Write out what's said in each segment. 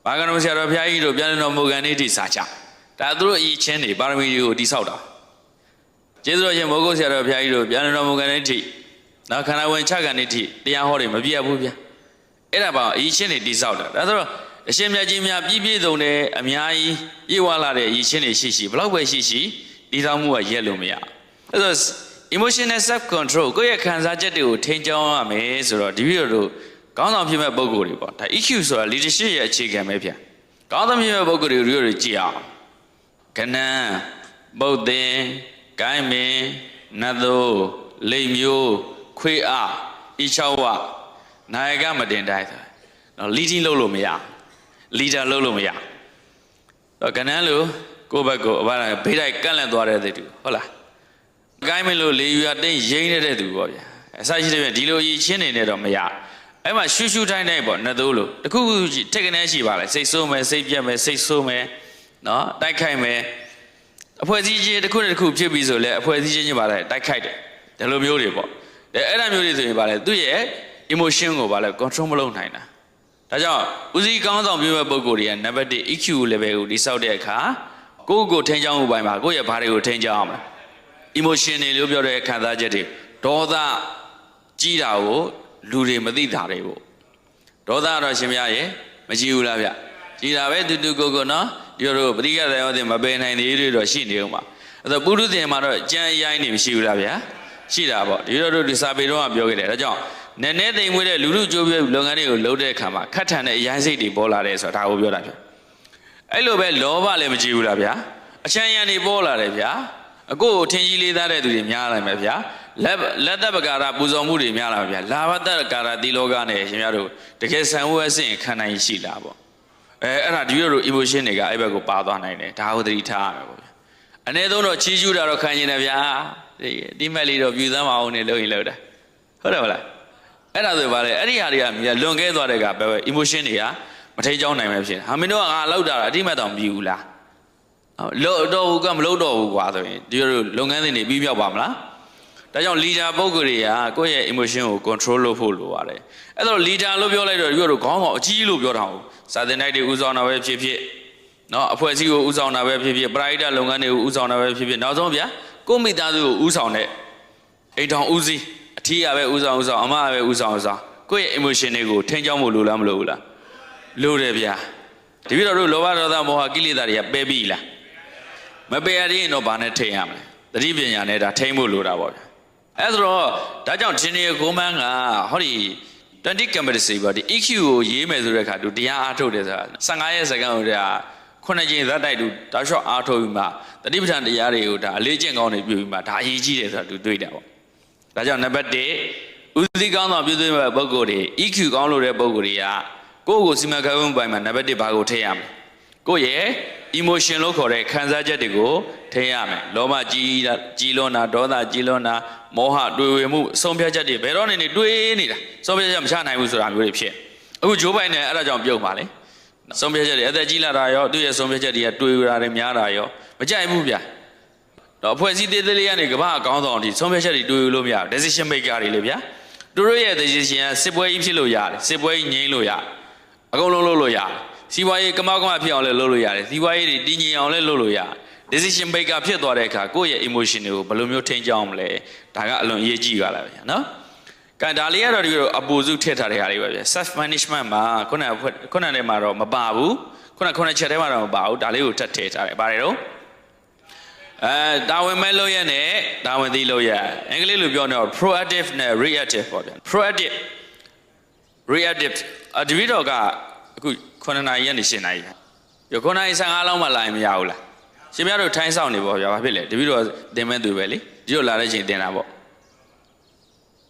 ဘာကနုဆရာတော်ဘုရားကြီးတို့ပြန်တော်မူကန်နေတိစာချဒါသူတို့အရေးချင်းတွေပါရမီတွေကိုတိဆောက်တာကျေးဇူးတော်ရှင်မိုးကုတ်ဆရာတော်ဘုရားကြီးတို့ပြန်တော်မူကန်နေတိနောက်ခန္ဓာဝင်ချကန်နေတိတရားဟောတွေမပြတ်ဘူးဗျာအဲ့ဒါပါအရေးချင်းတွေတိဆောက်တာဒါဆိုတော့အရှင်မြတ်ကြီးများပြည့်ပြည့်စုံတဲ့အများကြီးပြေဝလာတဲ့အရေးချင်းတွေရှိဘလောက်ပဲရှိတိဆောက်မှုကရက်လို့မရအဲ့တော့ emotional self control ကိုယ့်ရဲ့ခံစားချက်တွေကိုထိန်းကျောင်းရမယ်ဆိုတော့ဒီဗီဒီယိုတို့ကောင်းဆောင်ဖြစ်မဲ့ပုံကိုယ်တွေပေါ့ဒါ EQ ဆိုတာ leadership ရဲ့အခြေခံပဲဗျာကောင်းဆောင်ဖြစ်မဲ့ပုံကိုယ်တွေကြည့်အောင်ကဏ္ဍပုတ်သင်ကိုင်းမင်နတ်သို့လိမ်မျိုးခွေးအားဤချောဝနာယကမတင်တိုင်းဆိုတော့ leading လုပ်လို့မရ leader လုပ်လို့မရတော့ကဏ္ဍလို့ကိုယ့်ဘက်ကိုအဘဘေးတိုက်ကန့်လန့်သွားတဲ့သူဟုတ်လားကိုင်းမလို့လေယူရတိတ်ရိမ့်နေတဲ့သူပေါ့ဗျာအစရှိတဲ့ဒီလိုအရေးချင်းနေနေတော့မရအဲ့မှာရှူးတိုင်းပေါ့နှစ်သိုးလို့တခုခုထက်ကနေရှိပါလေစိတ်ဆိုးမယ်စိတ်ပြတ်မယ်စိတ်ဆိုးမယ်နော်တိုက်ခိုက်မယ်အဖွဲ့အစည်းချင်းတစ်ခုနဲ့တစ်ခုဖြစ်ပြီးဆိုလဲအဖွဲ့အစည်းချင်းပါလေတိုက်ခိုက်တယ်ဒီလိုမျိုးတွေပေါ့အဲ့ဒါမျိုးတွေဆိုရင်ပါလေသူ့ရဲ့ emotion ကိုပါလေ control မလုပ်နိုင်တာဒါကြောင့်ဦးစီးကောင်းဆောင်ပြည့်မဲ့ပုံကိုယ်တွေကနံပါတ်1 EQ level ကိုတိစောက်တဲ့အခါကိုယ့်ကိုထိန်းချောင်းမှုပိုင်းမှာကိုယ့်ရဲ့ဘာတွေကိုထိန်းချောင်းအောင်လဲ emotion တွေလို့ပြောတဲ့ခံစားချက်တွေဒေါသကြီးတာကိုလူတွေမသိတာတွေပေါ့ဒေါသတော့ရှင်မရဲ့မကြည့်ဘူးလားဗျကြည်တာပဲတူတူကိုနော်ဒီလိုပရိကသယောတင်မပယ်နိုင်သေးတွေတော့ရှိနေဦးမှာအဲ့တော့ပုရုသင်မှာတော့ကြံရိုင်းနေမရှိဘူးလားဗျာရှိတာပေါ့ဒီလိုတို့ဒီစာပေတော့ပြောခဲ့တယ်ဒါကြောင့်နည်းနည်းသိမ်မွေးတဲ့လူလူကြိုးပြလုပ်ငန်းတွေကိုလုပ်တဲ့အခါမှာခက်ထန်တဲ့အရိုင်းစိတ်တွေပေါ်လာတယ်ဆိုတာဒါကိုပြောတာဗျအဲ့လိုပဲလောဘလည်းမကြည့်ဘူးလားဗျာအချမ်းရံတွေပေါ်လာတယ်ဗျာအကိုကိုထင်ကြီးလေးသားတဲ့သူတွေများလာမယ်ဗျာလက်သက်ပကာရပူဇော်မှုတွေများလာမယ်ဗျာလာဘသက်ကာရတိလောကနဲ့ရှင်များတို့တကယ်ဆံဝဲအဆင့်ခံနိုင်ရှိလားပေါ့အဲ့ဒါဒီလို emotion တွေကအဲ့ဘက်ကိုပါသွားနိုင်တယ်ဒါကိုသတိထားရမယ်ပေါ့ဗျာအနည်းဆုံးတော့ချီးကျူးတာတော့ခံရင်လည်းဗျာဒီမဲ့လေးတော့ပြူစမ်းမအောင်နေလို့ရင်လို့တာဟုတ်တယ်မလားအဲ့ဒါဆိုပါလေအဲ့ဒီဟာတွေကလွန်ခဲ့သွားတဲ့ကပဲ emotion တွေကမထိန်ကြောင်းနိုင်မှဖြစ်ဟာမင်းတို့ကငါလောက်တာအတိမတ်တော့မပြီးဘူးလားလို့တော့ဘူးကမလို့တော့ဘူးကွာဆိုရင်ဒီလိုလုပ်ငန်းစဉ်တွေပြီးမြောက်ပါမလားဒါကြောင့် leader ပုဂ္ဂိုလ်တွေကကိုယ့်ရဲ့ emotion ကို control လုပ်ဖို့လိုပါတယ်အဲ့တော့ leader လို့ပြောလိုက်တော့ဒီလိုခေါင်းအကြီးလို့ပြောတာဟုတ်စာသင်တိုက်တွေဦးဆောင်တာပဲဖြစ်ဖြစ်နော်အဖွဲ့အစည်းကိုဦးဆောင်တာပဲဖြစ်ဖြစ်ပရိဒတ်လုပ်ငန်းတွေကိုဦးဆောင်တာပဲဖြစ်ဖြစ်နောက်ဆုံးဗျာကိုမိသားစုကိုဦးဆောင်တဲ့အိမ်ထောင်ဦးစီးအထီးရပဲဦးဆောင်အမရပဲဦးဆောင်ကိုယ့်ရဲ့ emotion တွေကိုထိန်းကျောင်းဖို့လိုလားမလိုဘူးလားလိုတယ်ဗျာဒီပြီးတော့တို့လောဘဒေါသမောဟကိလေသာတွေကပယ်ပြီလားမပယ်ရရင်တော့ဘာနဲ့ထိန်းရမလဲသတိပညာနဲ့ဒါထိန်းဖို့လိုတာပေါ့ဗျာအဲ့ဆိုတော့ဒါကြောင့်ဒီနေ့ကိုမန်းကဟောဒီ20 competency ပေါ့ဒီ EQ ကိုရေးမယ်ဆိုတဲ့အခါသူတရားအားထုတ်တယ်ဆိုတာ15ရက်စက္ကန့်ကိုဒါ9ချိန်ဇက်တိုက်သူတောက်လျှောက်အားထုတ်ပြီးမှတတိပဋ္ဌာန်တရားတွေကိုဒါအလေးကျင့်ကောင်းနေပြုပြီးမှဒါအရေးကြီးတယ်ဆိုတာသူတွေ့တာပေါ့ဒါကြောင့်နံပါတ်1ဦးစီးကောင်းဆောင်ပြုသွင်းမဲ့ပုဂ္ဂိုလ်တွေ EQ ကောင်းလို့တဲ့ပုဂ္ဂိုလ်တွေကကိုယ့်ကိုစီမံခန့်ခွဲမှုပိုင်းမှာနံပါတ်1ဘာကိုထိရမလဲကိုယ့်ရဲ့ emotion လို့ခေါ်တဲ့ခံစားချက်တွေကိုထိရမယ်လောဘကြီးလွန်းတာဒေါသကြီးလွန်းတာမောဟတွေ့ဝေမှုဆုံးဖြတ်ချက်တွေဘယ်တော့နေတွေးနေတာဆုံးဖြတ်ချက်မချနိုင်ဘူးဆိုတာမျိုးတွေဖြစ်အခုဂျိုးဘိုင်နဲ့အဲ့ဒါကြောင့်ပြုတ်ပါလေဆုံးဖြတ်ချက်တွေအသက်ကြီးလာတာရောသူ့ရဲ့ဆုံးဖြတ်ချက်တွေကတွေးရတာများတာရောမကြိုက်ဘူးဗျာတော့အဖွဲ့အစည်းသေးသေးလေးကနေကမ္ဘာအကောင်းဆောင်ဒီဆုံးဖြတ်ချက်တွေတွေးလို့မရဘူး decision maker တွေလေဗျာသူတို့ရဲ့ decision ကစစ်ပွဲကြီးဖြစ်လို့ရတယ်စစ်ပွဲကြီးငြိမ်းလို့ရတယ်အကုန်လုံးလုပ်လို့ရတယ်စီးပွားရေးကမောက်ကမဖြစ်အောင်လည်းလုပ်လို့ရတယ်စီးပွားရေးတွေတည်ငြိမ်အောင်လည်းလုပ်လို့ရတယ် decision maker ဖြစ်သွားတဲ့အခါကိုယ့်ရဲ့ emotion တွေကိုဘယ်လိုမျိုးထိန်းကျောင်းမလဲဒါကအလွန်အရေးကြီးပါလားဗျာနော်ကဲဒါလေးကတော့ဒီလိုအပူစုထည့်ထားတဲ့ဟာလေးပဲဗျာ self management မှာခုနထဲမှာတော့မပါဘူးခုနချက်ထဲမှာတော့မပါဘူးဒါလေးကိုထပ်ထည့်ထားတယ်ပါတယ်တော့တာဝန်မဲ့လို့ရနဲ့တာဝန်သိလို့ရအင်္ဂလိပ်လိုပြောတော့ proactive နဲ့ reactive ပေါ့ဗျာ proactive reactive ဒီဗီဒီယိုကအခု9နာရီကနေ10နာရီရ9နာရီ15လောက်မှလာရင်မရဘူးလားရှင်များတို့ထိုင်းဆောင်နေပေါ့ဗျာဘာဖြစ်လဲဒီဗီဒီယိုတင်မဲ့သူပဲလေဒီလိုလာတဲ့ချိန်တင်တာပေါ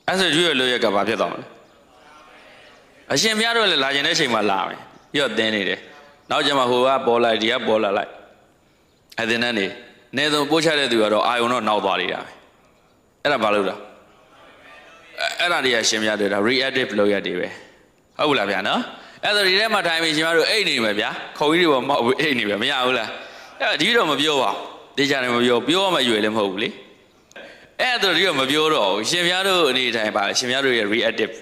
့အဲ့ဆိုဒီလိုလို့ရကဘာဖြစ်သွားမလဲအရှင်များတို့လည်းလာကျင်တဲ့ချိန်မှာလာမယ်ပြီးတော့တင်နေတယ်နောက်ကျမှဟိုကပေါ်လိုက်ဒီကပေါ်လာလိုက်အဲ့ဒီနဲ့နေဆုံးပို့ချတဲ့သူကတော့အာယုံတော့နောက်သွားနေတာပဲအဲ့ဒါဘာလို့လဲအဲ့ဒါတွေကရှင်များတို့ဒါ reactive လုပ်ရတယ်ပဲဟုတ်ဘူးလားဗျာနော်အဲ့ဒါဒီထဲမှာထိုင်ပြီးရှင်များတို့အိတ်နေမယ်ဗျာခုံကြီးတွေပေါ်မောက်ပြီးအိတ်နေပဲမရဘူးလားအဲ့ဒီတော့မပြောပါဘူးတေချာတယ်မပြောမှရွယ်လည်းမဟုတ်ဘူးလေအဲ့ဒါဒီတော့မပြောတော့ဘူးရှင်များတို့အနေထိုင်ပါရှင်များတို့ရဲ့ reactive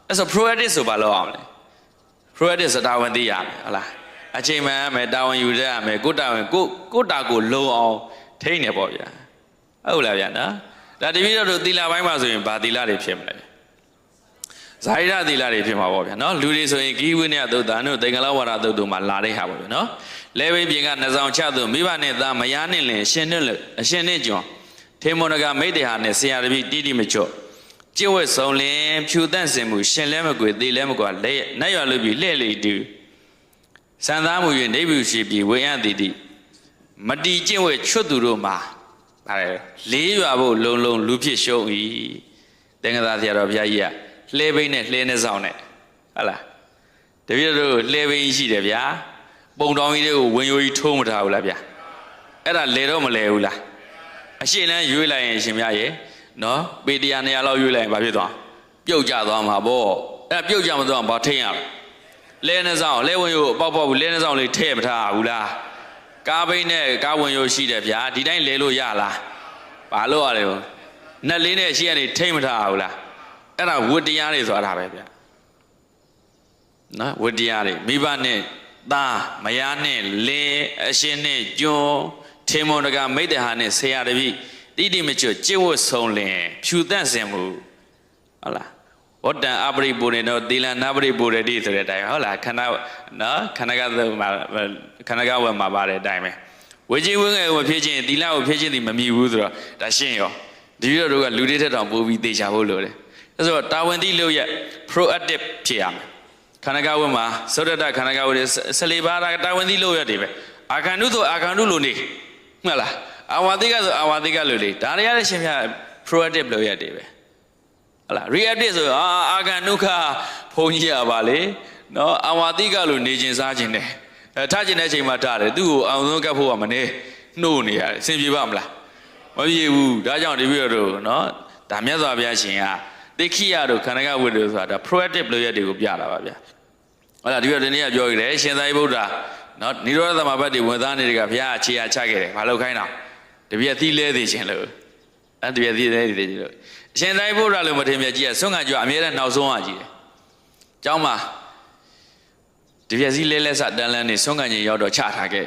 အဲ့ဆို proactive ဆိုဘာလို့အောင်လဲ proactive ဆိုတာဝန်သိရမယ်ဟုတ်လားအချိန်မှန်ရမယ်တာဝန်ယူရရမယ်ကိုတာဝန်ကိုတာကိုလုံအောင်ထိန်းနေပေါ့ဗျာဟုတ်လားဗျာနော်ဒါတပည့်တော်တို့သီလပိုင်းမှာဆိုရင်ဘာသီလတွေဖြစ်မလဲဇာတိရသီလတွေဖြစ်မှာပေါ့ဗျာနော်လူတွေဆိုရင်ဂိဝိနည်းသုတ်တန်တို့သင်္ကလဝါဒသုတ်တို့မှာလာတဲ့ဟာပေါ့ဗျာနော်လဲဝိပြင်ကနှဆောင်ချသူမိဘနဲ့သားမယားနဲ့လင်အရှင်နဲ့ကျွန်းထေမွန်တကမိတ်တေဟာနဲ့ဆရာတပည့်တိတိမချော့ကျင့်ဝတ်ဆုံးလင်ဖြူတန့်စင်မှုရှင်လဲမကွေသေလဲမကွာလက်နတ်ရွာလူပြီးလှဲ့လေတူစံသားမှု၍နေဘူးရှိပြီးဝေယံတိတိမတီကျင့်ဝတ်ချွတ်သူတို့မှာဗါလေလေးရွာဖို့လုံလူဖြစ်ရှုံး၏သင်္ကသာဆရာတော်ဘုရားကြီးကလှဲဘိန်းနဲ့လှဲနဲ့ဆောင်နဲ့ဟုတ်လားတပည့်တို့လှဲဘိန်းရှိတယ်ဗျာပုံတောင်းကြီးတွေကိုဝင်ယိုကြီးထိုးမထားဘူးလားဗျာအဲ့ဒါလဲတော့မလဲဘူးလားအရှိန်လန်းရွေးလိုက်ရင်ရှင်များရေနော်ပေတရား200လောက်ရွေးလိုက်ရင်ဘာဖြစ်သွားပြုတ်ကျသွားမှာပေါ့အဲ့ပြုတ်ကျမသွားဘာထိန်ရလဲနဲ့ဆောင်လဲဝင်ယိုပေါက်ဘူးလဲနဲ့ဆောင်လေးထဲမထားဘူးလားကားဘိန်းနဲ့ကားဝင်ယိုရှိတယ်ဗျာဒီတိုင်းလဲလို့ရလားဘာလို့ရလဲနက်လေးနဲ့ရှိရနေထိန်မထားဘူးလားအဲ့ဒါဝတ္တရားတွေဆိုတာပဲဗျာနော်ဝတ္တရားတွေမိဘနဲ့သားမယားနဲ့လင်းအရှင်နဲ့ကျွန်းထေမွန်တကမိတ်တဟာနဲ့ဆရာတပည့်တိတိမချွတ်ကျင့်ဝတ်ဆုံးလင်ဖြူတန့်စင်မှုဟုတ်လားဝတ္တံအပရိပူရေနောသီလနာပရိပူရတိဆိုတဲ့အတိုင်းဟုတ်လားခန္ဓာနော်ခန္ဓာကဝတ်မှာပါတဲ့အတိုင်းပဲဝေကြီးဝင်းငယ်ကိုဖြစ်ခြင်းသီလကိုဖြစ်ခြင်းဒီမမြည်ဘူးဆိုတော့ဒါရှင်းရောဒီလိုတို့ကလူတွေထက်တောင်ပိုပြီးသေချာဖို့လိုတယ်အဲဆိုတော့တာဝန်တိလို့ရ proactive ဖြစ်ရမယ်ခန္ဓာကဝတ်မှာသုဒ္ဓတခန္ဓာကဝတ်14ပါးတာဝန်တိလို့ရတယ်ပဲအာခန္ဓုဆိုအာခန္ဓုလို့နေဟုတ်လားအာဝတိကဆိုအာဝတိကလို့လေဒါတွေရတဲ့ရှင်ပြ proactive လို့ရတယ်ပဲဟုတ်လား reactive ဆိုအာခန္ဓုခဘုန်းကြီးရပါလေနော်အာဝတိကလို့နေခြင်းစားခြင်းတယ်ထားခြင်းတဲ့အချိန်မှာထားတယ်သူ့ကိုအောင်ဆုံးကပ်ဖို့ကမနေနှိုးနေရတယ်အဆင်ပြေပါမလားမပြေဘူးဒါကြောင့်ဒီပြီးတော့နော်ဒါမြတ်စွာဘုရားရှင်ကတိခိယတို့ခန္ဓာကဝိတ္တဆိုတာဒါ proactive လို့ရတဲ့ကိုပြတာပါဗျာဟုတ်လားဒီတော့ဒီနေ့ကပြောခဲ့တယ်ရှင်သာရိပုတ္တရာနော်နိရောဓသမဘတ်တွေဝင်သားနေတဲ့ကဘုရားအခြေအားချခဲ့တယ်ဘာလို့ခိုင်းတာတပြည့်သီးလဲသေးခြင်းလို့တပြည့်သီးလဲသေးခြင်းလို့အရှင်သာရိပုတ္တရာလို့မထင်မြတ်ကြီးကဆွမ်းကကြွအမြဲတမ်းနောက်ဆုံးရကြီးတယ်ကျောင်းမှာတပြည့်စည်းလဲစတန်းလန်းနေဆွမ်းကကြီးရောက်တော့ချထားခဲ့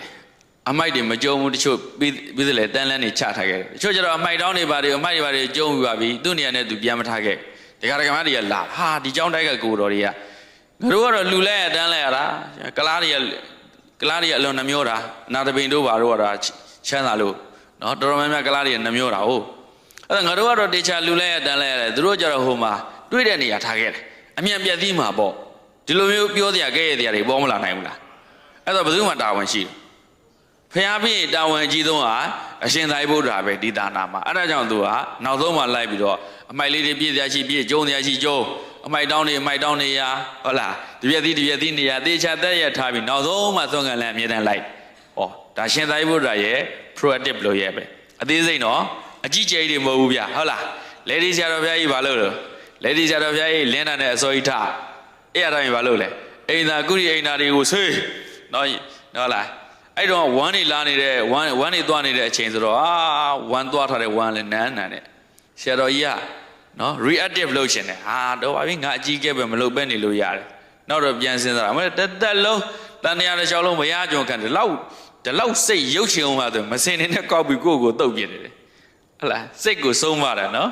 အမိုက်တွေမကြုံဘူးတချို့ပြီးသလဲတန်းလန်းနေချထားခဲ့တချို့ကျတော့အမိုက်တောင်းနေပါတယ်အမိုက်တွေပါတယ်ကြုံပြီးပါပြီသူ့နေရာနဲ့သူပြန်မထားခဲ့ဒကာဒကာမတွေကလာဟာဒီကျောင်းတိုက်ကကိုတော်တွေကငါတို့ကတော့လူလဲတန်းလဲရတာကလားတွေအလွန်နှမျောတာနာတပိန်တို့ဘာတို့ကတော့ချမ်းသာလို့နော်တော်တော်များများကလားတွေနှမျောတာဟုတ်အဲ့ဒါငါတို့ကတော့တေချာလူလဲတန်းလဲရတယ်သူတို့ကျတော့ဟိုမှာတွေးတဲ့နေရာထားခဲ့တယ်အမြန်ပြက်သီးမှာပေါ့ဒီလိုမျိုးပြောစရာကြဲရတဲ့တွေပေါ်မလာနိုင်ဘူးလားအဲ့တော့ဘယ်သူမှတာဝန်ရှိတယ်ဖျားပြီးတာဝန်အကြီးဆုံးဟာအရှင်သာရိပုတ္တရာပဲဒီဒါနာမှာအဲ့ဒါကြောင့်သူကနောက်ဆုံးမှလိုက်ပြီးတော့အမိုက်လေးတွေပြည့်စရာရှိပြည့်ကျုံစရာရှိကျုံအမိုက်တောင်းနေရဟုတ်လားတပြက်သီးနေရသေချာတက်ရထားပြီးနောက်ဆုံးမှသွန်ကန်လန်အမြဲတမ်းလိုက်ဟောဒါရှင်သာရိပုတ္တရာရဲ့ proactive လို့ရဲ့ပဲအသေးစိတ်နော်အကြီးကျယ်တွေမဟုတ်ဘူးဗျဟုတ်လားလေဒီဆရာတော်ဘုရားကြီးဘာလို့လဲလေဒီဆရာတော်ဘုရားကြီးလင်းတာနဲ့အစောကြီးထအဲ့အတိုင်းဘာလို့လဲအိမ်သာကုရိအိမ်သာတွေကိုဆွေးနော်ဟုတ်လားအဲ့တော့ဝမ်းနေလာနေတဲ့ဝမ်းနေသွားနေတဲ့အချိန်ဆိုတော့ဝမ်းသွားထားတဲ့ဝမ်းလည်းနန်းနဲ့ဆရာတော်ကြီးကနော် reactive လုပ်ရှင်တယ်ဟာတော့ပါပြီငါအကြီးကဲပဲမလုပ်ပဲနေလို့ရတယ်နောက်တော့ပြန်စဉ်းစားတာမဟုတ်တက်လုံးတန်တရားတစ်ချောင်းလုံးမရကြုံခံဒီလောက်စိတ်ရုပ်ရှင်အောင်ပါဆိုမစင်နေတဲ့ကောက်ပြီးကိုယ့်ကိုတုတ်ပြနေတယ်ဟုတ်လားစိတ်ကိုဆုံးပါတာနော်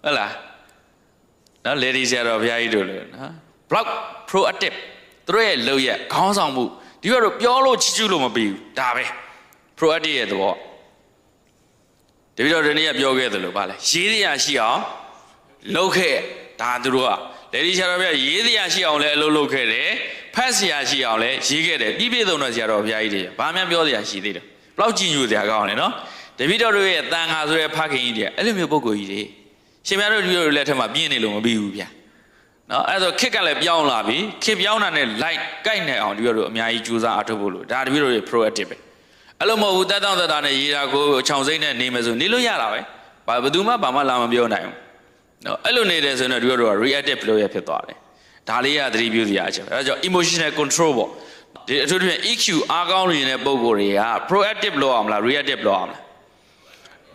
ဟုတ်လားနော် lady ဆရာတော်ဘုရားကြီးတို့လေနော် block proactive သူတို့ရဲ့လုပ်ရခေါင်းဆောင်မှုဒီကတော့ပြောလို့ချီးကျူးလို့မပြီးဘူးဒါပဲ proactive ရဲ့သဘောတပည့်တော်ဒီနေ့ကပြောခဲ့သလိုပါလေရေးစရာရှိအောင်လုပ်ခဲ့ဒါသူတို့ကလေဒီဆရာတော်ဘုရားရေးစရာရှိအောင်လည်းအလုပ်လုပ်ခဲ့တယ်ဖတ်စရာရှိအောင်လည်းရေးခဲ့တယ်ပြည့်စုံတဲ့ဆရာတော်ဘုရားကြီးတွေဘာမှပြောစရာရှိသေးတယ်ဘလောက်ကြည်ညိုစရာကောင်းလဲနော်တပည့်တော်တို့ရဲ့တန်ခါဆိုတဲ့ဖခင်ကြီးတွေအဲ့လိုမျိုးပုဂ္ဂိုလ်ကြီးတွေရှင်များတို့ဒီလိုလက်ထက်မှာပြင်းနေလို့မပြီးဘူးဗျာနော်အဲ့ဒါခစ်ကလည်းပြောင်းလာပြီခစ်ပြောင်းတာနဲ့ light ကိုက်နေအောင်ဒီလိုတို့အများကြီးကြိုးစားအားထုတ်ဖို့လို့ဒါတပည့်တို့ရဲ့ proactive ပဲအဲ့လိုမဟုတ်ဘူးတက်တောင့်တက်တာနဲ့ရေးတာကိုခြောင်စိမ့်နဲ့နေမယ်ဆိုနေလို့ရတာပဲဘယ်သူမှဘာမှလာမပြောနိုင်ဘူးနော်အဲ့လိုနေတယ်ဆိုရင်တော့ဒီတို့က reactive လို့ရဖြစ်သွားတယ်ဒါလေးကသတိပြုစရာအချက်အဲ့ဒါကြောင့် emotional control ပေါ့ဒီအထူးသဖြင့် EQ အားကောင်းနေတဲ့ပုံကိုယ်တွေက proactive လို့အောင်မလား reactive လို့အောင်မလား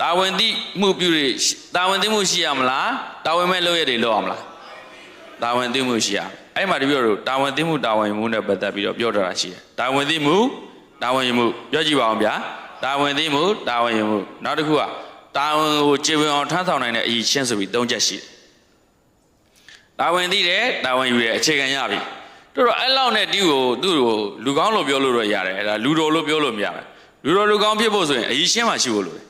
တာဝန်သိမှုပြုရတာဝန်သိမှုရှိရမလားတာဝန်မဲ့လုပ်ရတယ်လို့အောင်မလားတာဝန်သိမှုရှိရ အဲ့မှာတပြည့်တော့တာဝန်သိမှုတာဝန်ယူမှုနဲ့ပတ်သက်ပြီးတော့ပြောထားတာရှိတယ်တာဝန်သိမှုတာဝန်ယူမှုပြောကြည့်ပါအောင်ဗျာတာဝန်သိမှုတာဝန်ယူမှုနောက်တစ်ခုကတာဝန်ကိုခြေဝင်အောင်ထမ်းဆောင်နိုင်တဲ့အရေးချင်းဆိုပြီး၃ချက်ရှိတယ်တာဝန်သိတယ်တာဝန်ယူတယ်အခြေခံရပြီတို့တော့အဲ့လောက်နဲ့တူကိုသူ့ကိုလူကောင်းလို့ပြောလို့တော့ရတယ်အဲ့ဒါလူတော်လို့ပြောလို့မရဘူးလူကောင်းဖြစ်ဖို့ဆိုရင်အရေးချင်းမှရှိဖို့လိုတယ်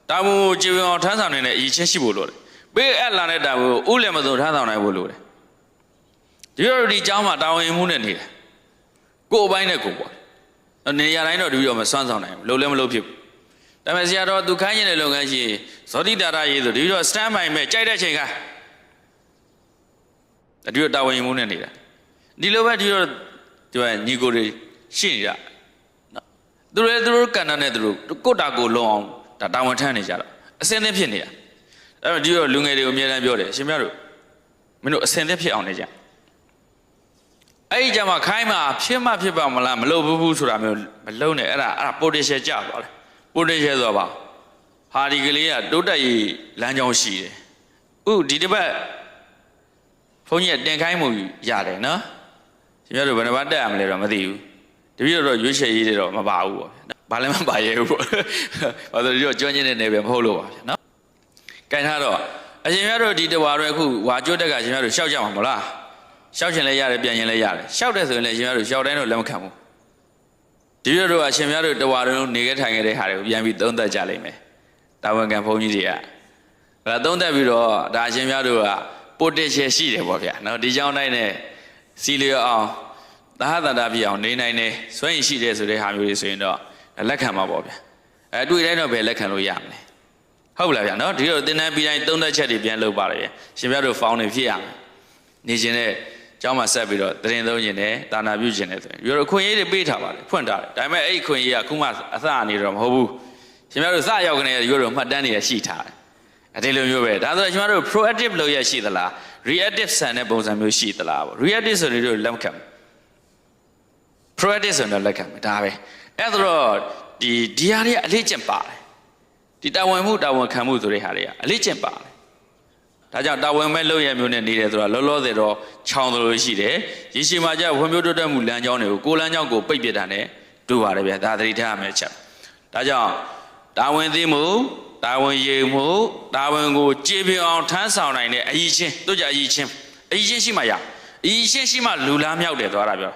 တာဝန်ကိုခြေဝင်အောင်ထမ်းဆောင်နိုင်တဲ့အရေးချင်းရှိဖို့လိုတယ်ပေးအပ်လာတဲ့တာဝန်ကိုဥလည်းမစုံထမ်းဆောင်နိုင်ဖို့လိုတယ်ဒီလိုဒီအကြောင်းမှာတာဝန်ယူမှုနဲ့နေတယ်ကိုယ်အပိုင်းနဲ့ကိုယ်ပေါ့နေရာတိုင်းတော့ဒီလိုမစွမ်းဆောင်နိုင်ဘူးလုံးလည်းမလုံးဖြစ်ဘူးဒါပေမဲ့ဆရာတော်သူခိုင်းရင်တဲ့လုပ်ငန်းရှိဇောတိတာရရေးဆိုဒီလို stand by မဲ့ကြိုက်တဲ့ချိန်ကဒီလိုတာဝန်ယူမှုနဲ့နေတာဒီလိုပဲဒီလိုညီကိုတွေရှိနေတာနော်သူတို့ကဏ္ဍနဲ့သူတို့ကိုတာကိုလုံအောင်ဒါတာဝန်ထမ်းနေကြတာအစင်းသင်းဖြစ်နေတာအဲ့တော့ဒီလိုလူငယ်တွေကိုအများအားပြောတယ်ရှင်မြတ်တို့မင်းတို့အစင်းသင်းဖြစ်အောင်နေကြအဲ့ဒီကြမှာခိုင်းမှာဖြစ်ပါမလားမလုပ်ဘူးဆိုတာမျိုးမလုံးနဲ့အဲ့ဒါ potential ကျသွားတယ် potential ဆိုတာပါဟာဒီကလေးကတိုးတက်ရေးလမ်းကြောင်းရှိတယ်ဥဒီတစ်ပတ်ဘုန်းကြီးကတင်ခိုင်းမှုရတယ်နော်ရှင်များတို့ဘယ်နှပတ်တက်ရမလဲတော့မသိဘူးတပည့်တော်ရွေးချယ်ရေးတွေတော့မပါဘူးပေါ့ဘာလည်းမပါရဲဘူးပေါ့ဘာလို့ဒီတော့ကျွမ်းကျင်တဲ့နေပဲမဟုတ်လို့ပါဗျာနော်ကြင်ထားတော့အရှင်များတို့ဒီတဝါတွေအခုဝါကျွတ်တက်ကရှင်များတို့ရှောက်ကြမှာမလားရှောက်ချင်လဲရတယ်ပြန်ရင်လဲရတယ်ရှောက်တယ်ဆိုရင်လည်းရှင်များတို့ရှောက်တိုင်းတော့လက်မခံဘူးဒီလိုတော့အရှင်များတို့တဝါတွေနေခဲ့ထိုင်ခဲ့တဲ့ဟာတွေကိုပြန်ပြီးသုံးသပ်ကြလိမ့်မယ်တာဝန်ခံဘုန်းကြီးတွေကအဲ့ဒါသုံးသပ်ပြီးတော့ဒါအရှင်များတို့က potential ရှိတယ်ပေါ့ဗျာနော်ဒီကြောင်းတိုင်းနဲ့စီလျော်အောင်သာဟတတာပြည့်အောင်နေနိုင်တယ်စွန့်ရင်ရှိတယ်ဆိုတဲ့ဟာမျိုးတွေဆိုရင်တော့လက်ခံမှာပေါ့ဗျာအဲ့တွေ့တိုင်းတော့ပဲလက်ခံလို့ရမယ်ဟုတ်လားဗျာနော်ဒီလိုသင်တန်းပြီးတိုင်းသုံးသပ်ချက်တွေပြန်လုပ်ပါလေရှင်များတို့ found နေဖြစ်ရမယ်နေခြင်းနဲ့ကျောင်းမှာဆက်ပြီးတော့တရင်သုံးခြင်းနဲ့တာနာပြုခြင်းနဲ့ဆိုရင်ဒီလိုအခွင့်အရေးတွေပေးထားပါတယ်ဖွင့်ထားတယ်ဒါပေမဲ့အဲ့ဒီအခွင့်အရေးကခုမှအစအနေတော့မဟုတ်ဘူးရှင်များတို့စရောက်ကနေဒီလိုမှတ်တမ်းတွေရှိထားတယ်အဲ့ဒီလိုမျိုးပဲဒါဆိုရှင်များတို့ proactive လုပ်ရရှိသလား reactive ဆန်တဲ့ပုံစံမျိုးရှိသလားပေါ့ reactive ဆိုရင်တို့လက်ခံ proactive ဆိုရင်လက်ခံဒါပဲအဲ့တော့ဒီဟာတွေကအလေးကျင့်ပါတယ်ဒီတာဝန်မှုတာဝန်ခံမှုဆိုတဲ့ဟာတွေကအလေးကျင့်ပါတယ်ဒါကြောင့်တာဝန်မဲ့လုပ်ရမျိုးနဲ့နေတယ်ဆိုတာလောလောဆယ်တော့ခြောင်သလိုရှိတယ်ရေရှည်မှာကျဖွံ့ဖြိုးတိုးတက်မှုလမ်းကြောင်းတွေကိုကိုယ်လမ်းကြောင်းကိုပိတ်ပစ်တာနဲ့တူပါတယ်ဗျာဒါသတိထားရမယ်ချက်ဒါကြောင့်တာဝန်သိမှုတာဝန်ယူမှုတာဝန်ကိုကြည်ပြောင်ထမ်းဆောင်နိုင်တဲ့အရေးချင်းတို့ကြအရေးချင်းရှိမှရအရေးချင်းရှိမှလူလားမြောက်တယ်သွားတာပြော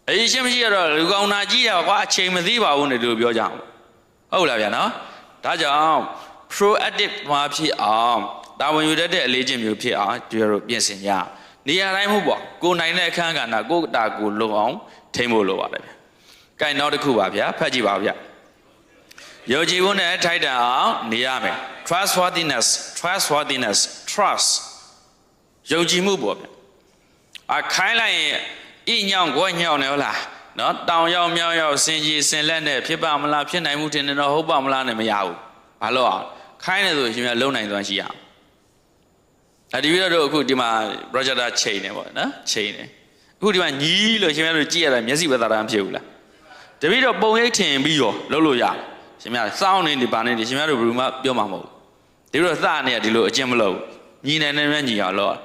အရေးချင်းမရှိတော့လူကောင်းနာကြီးတာကွာအချိန်မသိပါဘူးနဲ့တို့ပြောကြအောင်ဟုတ်လားဗျာနော်ဒါကြောင့် proactive မှာဖြစ်အောင်တာဝန်ယူတတ်တဲ့အလေးချင်းမျိုးဖြစ်အောင်ဒီလိုပြင်ဆင်ရနေရာတိုင်းမဟုတ်ပေါ့ကိုနိုင်တဲ့အခန်းကဏ္ဍကိုတာကိုလုံအောင်ထိမ့်ဖို့လိုပါတယ်ဗျာ။ကိုင်နောက်တစ်ခုပါဗျာဖတ်ကြည့်ပါဗျာ။ယုံကြည်ဖို့နဲ့ထိုက်တန်အောင်နေရမယ် trustworthiness trust ယုံကြည်မှုပေါ့ဗျာ။ခိုင်းလိုက်ရင်ဤညောင်ကိုညောင်နေဟုတ်လားနော်တောင်ရောက်မြောက်ရောက်စင်ကြီးစင်လက်နဲ့ဖြစ်ပါမလားဖြစ်နိုင်မှုထင်တယ်တော့ဟုတ်ပါမလားနဲ့မရဘူး။ဘာလို့အောင်ခိုင်းနေဆိုရှင်များလုံနိုင်သွားရှိရအောင်ဒီဗီဒီယိုတို့အခုဒီမှာ projector ချိန်နေပေါ့နော်ချိန်နေအခုဒီမှာညီးလို့ရှင်များတို့ကြည့်ရတာမျက်စိပဲသာတာမဖြစ်ဘူးလားတပည့်တော့ပုံရိပ်ထင်ပြီးရောလုပ်လို့ရတယ်ရှင်များစောင်းနေဒီပါနေဒီရှင်များတို့ဘယ်လိုမှပြောမှာမဟုတ်ဘူးဒီလိုစနေရဒီလိုအကျင့်မလုပ်ညီနိုင်နေညီအောင်လုပ်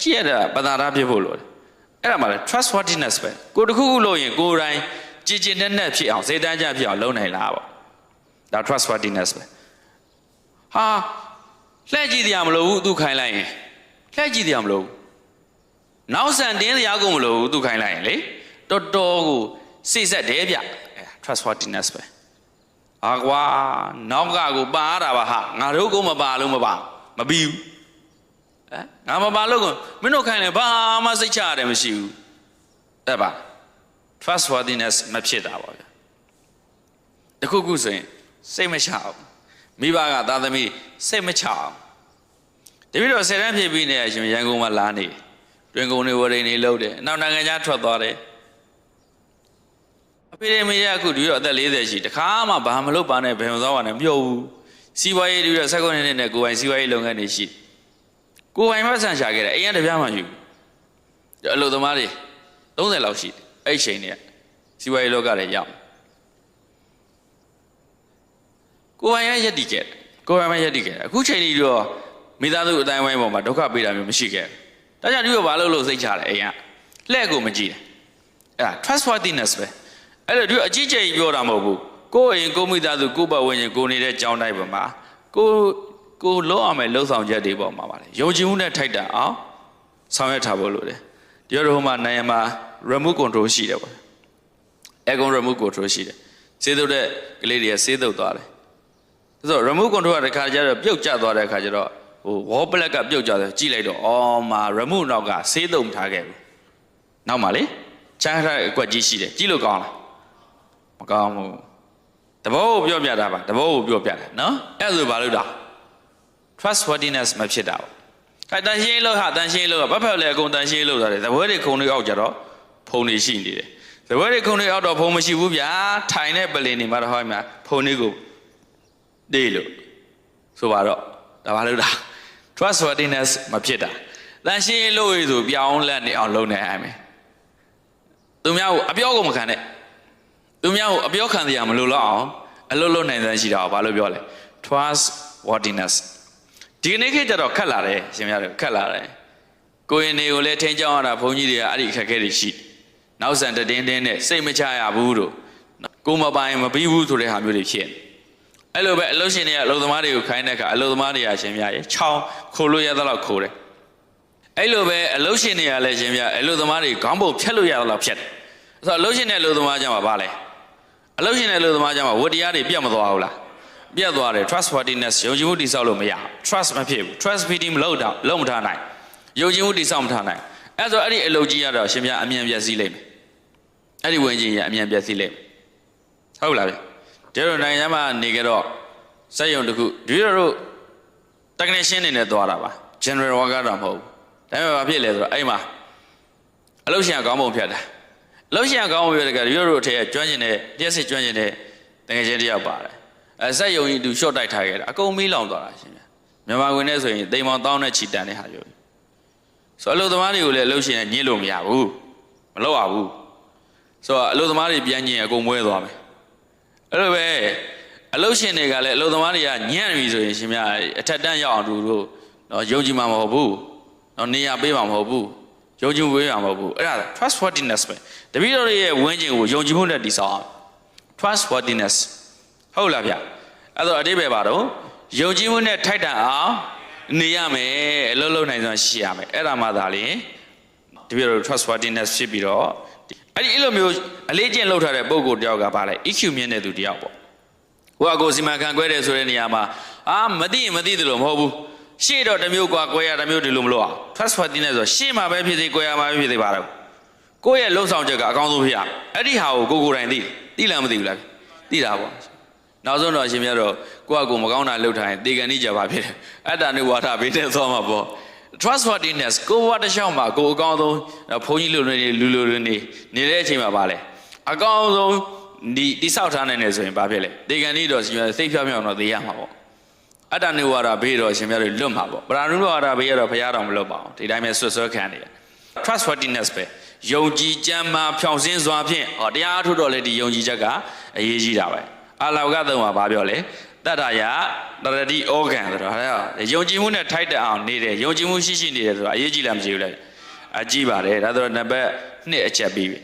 ကြည့်ရတာပသာတာဖြစ်ဖို့လို့အဲ့ဒါမှလည်း trustworthiness ပဲကိုတခုခုလုပ်ရင်ကိုယ်တိုင်ကြည်ကျင်နဲ့ဖြစ်အောင်စိတ်တန်းကြဖြစ်အောင်လုပ်နိုင်လားပေါ့ဒါ trustworthiness ပဲဟာလှည့်ကြည့်တရားမလို့ဘူးသူခိုင်းလိုက်ရင်လှည့်ကြည့်တရားမလို့ဘူးနောက်ဆန်တင်းတရားကိုမလို့ဘူးသူခိုင်းလိုက်ရင်လေတော်တော်ကိုစိတ်ဆက်တယ်ဗျ trustworthiness ပဲအာကွာနောက်ကကိုပါရတာပါဟာငါတို့ကိုမပါလို့မပြီးဘူးငါမပါလို့ကိုမင်းတို့ခိုင်းလဲဘာမှစိတ်ချရတယ်မရှိဘူးအဲ့ပါ trustworthiness မဖြစ်တာပါဗျတခုခုဆိုရင်စိတ်မချအောင်မိဘကသားသမီးစိတ်မချအောင်တပည့်တော်10တန်းဖြစ်ပြီးနေအရှင်ရန်ကုန်မှာလာနေတွင်ကုန်တွေဝရိန်တွေလှုပ်တယ်နောက်နိုင်ငံခြားထွက်သွားတယ်အဖေမေရအခုတပည့်တော်အသက်40ရှိတခါမှဘာမလုပ်ပါနဲ့ဘယ်မှာသွားပါနဲ့မပြောဘူးစီးပွားရေးတပည့်တော်16နှစ်နဲ့ကိုယ်ပိုင်စီးပွားရေးလုပ်ငန်းတွေရှိကိုယ်ပိုင်မဆန်ရှာခဲ့တယ်အိမ်ကတပြားမှယူအလုပ်သမားတွေ30လောက်ရှိအဲ့ချိန်တွေကစီးပွားရေးလောကတွေရောက်ကိုယ်ပိုင်ရက်တည်ခဲ့အခုချိန်ကြီးတော့မိသားစုအတိုင်းဝိုင်းပေါ်မှာဒုက္ခပေးတာမျိုးမရှိခဲ့ဒါ ဒါကြောင့်ဒီလိုဘာလို့စိတ်ချတယ်အိမ်ကလှဲ့ကိုမကြည့်တယ်အဲ့ဒါ trustworthiness ပဲအဲ့တော့ဒီအကြီးကျယ်ကြီးပြောတာမဟုတ်ဘူးကိုယ်အိမ်ကိုမိသားစုကိုယ်ပတ်ဝန်းကျင်ကိုနေတဲ့ကြောင်းတိုင်းပေါ်မှာကိုလောရမယ်လှုပ်ဆောင်ချက်တွေပေါ်မှာပါလေယုံကြည်မှုနဲ့ထိုက်တန်အောင်ဆောင်ရွက်ထားဖို့လိုတယ်ဒီတော့ဟိုမှာနိုင်ရမှာ remote control ရှိတယ်ပေါ့aircon remote control ရှိတယ်စေးသုတ်တဲ့ကလေးတွေကစေးသုတ်သွားတယ်ဆိုတော့ remote control ကတခါကျတော့ပြုတ်ကျသွားတဲ့အခါကျတော့ဟို wall plug ကပြုတ်ကျတယ်ကြည့်လိုက်တော့အော်မှာ remote နောက်ကစေးသုတ်ထားခဲ့ဘူးနောက်မှာလေချမ်းထားတဲ့အကွက်ကြီးရှိတယ်ကြည့်လို့ကောင်းလားမကောင်းဘူးတဘောကိုပြောပြတာပါတဘောကိုပြောပြတယ်နော်အဲ့ဒါဆိုဘာလို့တာ trustworthiness မဖြစ်တာပေါ့တန်ရှင်းလို့ဟာတန်ရှင်းလို့ဘာဖက်လဲအကုန်တန်ရှင်းလို့ဆိုတာသဘောတွေခုံတွေအောက်ကြတော့ဖုံတွေရှိနေတယ်သဘောတွေခုံတွေအောက်တော့ဖုံမရှိဘူးဗျာထိုင်တဲ့ပလင်တွေမှာတော့ဟောမှာဖုံတွေကိုတေးလို့ဆိုပါတော့ဒါဘာလို့တာ trustworthiness မဖြစ်တာတန်ရှင်းလို့ရဆိုပြောင်းလဲနေအောင်လုပ်နေရမယ်သူများကိုအပြောကိုမခံနဲ့သူများကိုအပြောခံရမလို့တော့အောင်အလုပ်လုပ်နိုင်တဲ့ရှိတာဘာလို့ပြောလဲ trustworthiness ဒီနေ့ခေတ်ကျတော့ခက်လာတယ်ရှင်များတို့ခက်လာတယ်ကိုရင်တွေကိုလည်းထိန်းကျောင်းရတာဘုန်းကြီးတွေကအဲ့ဒီအခက်အခဲတွေရှိနောက်ဆန်တင်းနဲ့စိတ်မချရဘူးတို့ကိုမပိုင်မပြီးဘူးဆိုတဲ့ဟာမျိုးတွေဖြစ်အဲ့လိုပဲအလုပ်ရှင်တွေကအလုပ်သမားတွေကိုခိုင်းတဲ့အခါအလုပ်သမားတွေကရှင်များရေချောင်းခိုလို့ရသလောက်ခိုတယ်အဲ့လိုပဲအလုပ်ရှင်တွေကလည်းရှင်များအလုပ်သမားတွေခေါင်းပုံဖြတ်လို့ရသလောက်ဖြတ်တယ်ဆိုတော့အလုပ်ရှင်နဲ့အလုပ်သမားကြမှာပါလဲအလုပ်ရှင်နဲ့အလုပ်သမားကြမှာဝတ္တရားတွေပြတ်မသွားဘူးလားပြတ်သွားတယ် trustworthiness ယုံကြည်မှုတည်ဆောက်လို့မရ trust မဖြစ်ဘူး trust feeding မလုပ်မထားနိုင်ယုံကြည်မှုတည်ဆောက်မထားနိုင်အဲ့ဆိုအဲ့ဒီအလုပ်ကြီးကတော့ရှင်များအမြန်ပြည့်စည်လိမ့်မယ်အဲ့ဒီဝင်ကြီးရအမြန်ပြည့်စည်လိမ့်မယ်ဟုတ်လားဗျဒီလိုနိုင်ငံခြားမှာနေကြတော့စက်ရုံတစ်ခုဒီလို technician နေနဲ့သွားတာပါ general worker တော့မဟုတ်ဘူးဒါပေမဲ့ဘာဖြစ်လဲဆိုတော့အဲ့မှာအလုပ်ရှင်ကကောင်းပုံဖြတ်တာအလုပ်ရှင်ကကောင်းပုံဖြတ်တဲ့ကဒီလိုအထက်ကျွမ်းကျင်တဲ့ပြည့်စစ်ကျွမ်းကျင်တဲ့တကယ်ချင်းတယောက်ပါတယ်စက်ရုံကြီးသူ short တိုက်ထားခဲ့တာအကုန်မီးလောင်သွားတာရှင်မြန်မာဝင်နဲ့ဆိုရင်တိမ်မောင်တောင်းနဲ့ချီတန်တဲ့ဟာမျိုးဆိုအလုပ်သမားတွေကိုလည်းအလုပ်ရှင်ကညှစ်လို့မရဘူးမလုပ်ရဘူးဆိုတော့အလုပ်သမားတွေပြန်ညင်အကုန်မွဲသွားမယ်အဲ့လိုပဲအလုပ်ရှင်တွေကလည်းအလုပ်သမားတွေကညံ့ပြီဆိုရင်ရှင်များအထက်တန်းရောက်အောင်သူတို့နော်ယုံကြည်မှာမဟုတ်ဘူးနော်နေရာပေးမှာမဟုတ်ဘူးယုံကြည်ဝေးမှာမဟုတ်ဘူးအဲ့ဒါ trustworthiness ပဲတပည့်တော်ရဲ့ဝန်းကျင်ကိုယုံကြည်မှုနဲ့တည်ဆောက်အောင် trustworthiness ဟုတ်လားဗျအဲ့တော့အတိပ္ပယ်ပါတော့ယုံကြည်မှုနဲ့ထိုက်တန်အောင်နေရမယ်အလုပ်လုပ်နိုင်စွမ်းရှိရမယ်အဲ့ဒါမှသာလေတပည့်တော် trustworthiness ဖြစ်ပြီးတော့အဲ့လိုမျိုးအလေးကျင့်လုပ်ထားတဲ့ပုံကိုတယောက်ကပါလဲ EQ မြင့်တဲ့သူတယောက်ပေါ့ကိုစီမံခန့်ခွဲတယ်ဆိုတဲ့နေရာမှာမသိတယ်လို့မဟုတ်ဘူးရှေ့တော့တစ်မျိုးကွာကွဲရတစ်မျိုးဒီလိုမလို့အောင် trustworthiness ဆိုရှေ့မှာပဲဖြစ်စေကွဲရမှာပဲဖြစ်စေပါတော့ကိုယ့်ရဲ့လှုပ်ဆောင်ချက်ကအကောင်းဆုံးဖြစ်ရအဲ့ဒီဟာကိုကိုယ်တိုင်သိလားမသိဘူးလားသိတာပေါ့နောက်ဆုံးတော့အရှင်မြတ်တော့ကိုမကောင်းတာလှုပ်ထားရင်တေကန်နေကြပါဖြစ်တယ်အတ္တနုဝါဒဘေးတဲ့သွားမှာပေါ့ trustworthiness ကိုဘဝတစ်လျှောက်မှာကိုအကောင်းဆုံးဘုန်းကြီးလူတွေနေတဲ့အချိန်မှာပါလေအကောင်းဆုံးဒီဆောက်ထားနိုင်တယ်ဆိုရင်ဘာဖြစ်လဲတေကန်နေတော့ရှင်မြတ်စိတ်ဖြောင်းဖြောင်းတော့သိရမှာပေါ့အတ္တနုဝါဒဘေးတော့ရှင်မြတ်တွေလွတ်မှာပေါ့ပရာနုဝါဒဘေးကတော့ဘုရားတော်မလွတ်ပါဘူးဒီတိုင်းပဲဆွခံနေတယ် trustworthiness ပဲယုံကြည်ကြမ်းမှဖြောင့်စင်းစွာဖြင့်တရားထုတ်တော့လေဒီယုံကြည်ချက်ကအရေးကြီးတာပဲအလောကသုံးပါဘာပြောလဲတတ္တရာတရတိဩဂံဆိုတော့ယုံကြည်မှုနဲ့ထိုက်တအောင်နေတယ်ယုံကြည်မှုရှိနေတယ်ဆိုတာအရေးကြီးလားမကြည့်ဘူးလေအကြည့်ပါတယ်ဒါဆိုတော့နံပါတ်2အချက်ပြီးပြီ